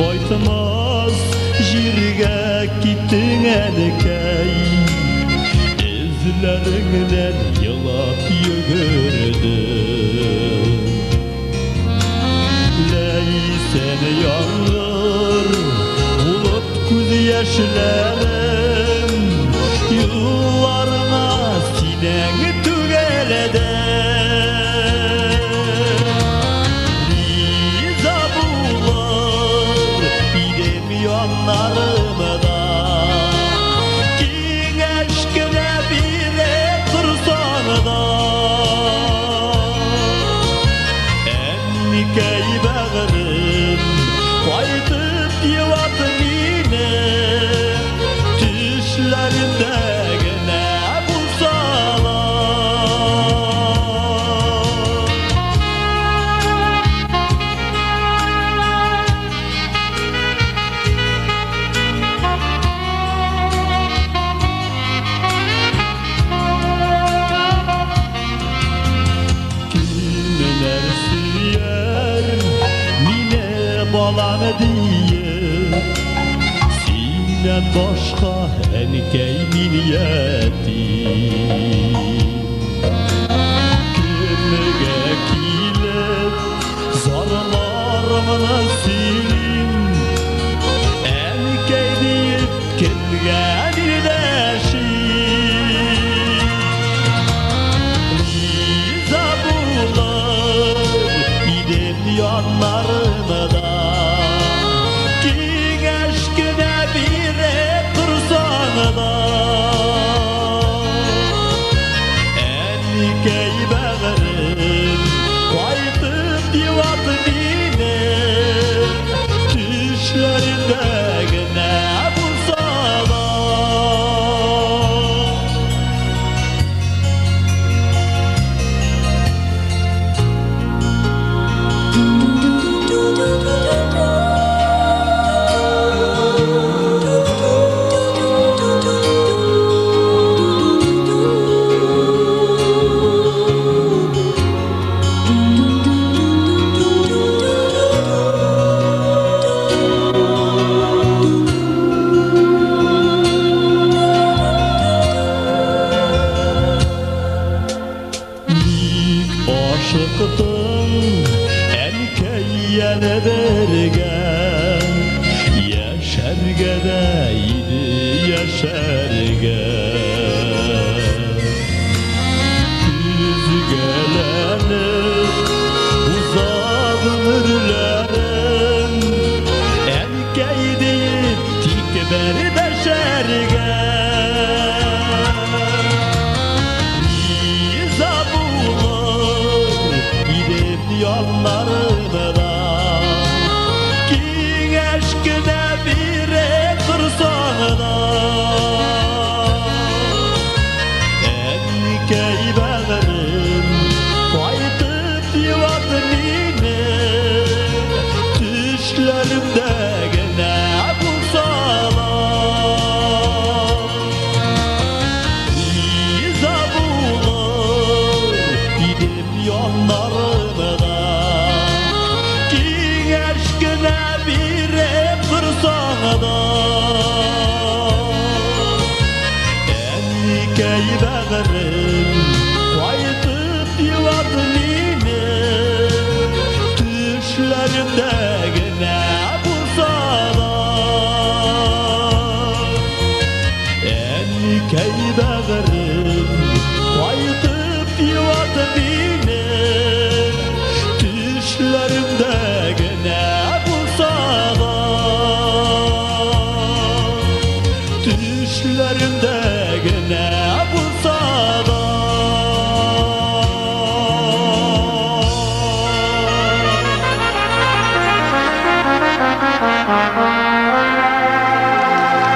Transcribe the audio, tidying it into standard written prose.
Boytmaz jirge gittin elkey, izlerinden yılap yürüdüm. Ley seni yağır bulut göz yaşlarım, yıllarına sineni tügeledi. Yanlarımda kin aşkına bire dursan da ennikeyi bağırım kaytıp yıvatın yine düşlerinde gene bulsalar. Balanı diye senden başka enkey niyetim. Kırmıge kilip zarlarımını silin, enkey deyip kendine deşim. Liza bular idem yanlarımda, ennikeyi bağırım kaytıp yıvatın yine düşlerinde gene bulsalar. Aşıktım enkey yana bergen, yaşarga deydi yaşarga. Küzgelenip uzak ömürlerim, enkey deyip tikber deşerge. Yanlarımda kin aşkına bire dursan da ennikeyi bağırım kaytıp yıvatın yine düşlerimde gene bulsalar. Liza bular gidip yanlarımda bire dursan da ennikeyi bağırım kaytıp yıvatın yine düşlerimde gene bulsalar. Ennikeyi bağırım kaytıp yıvatın yine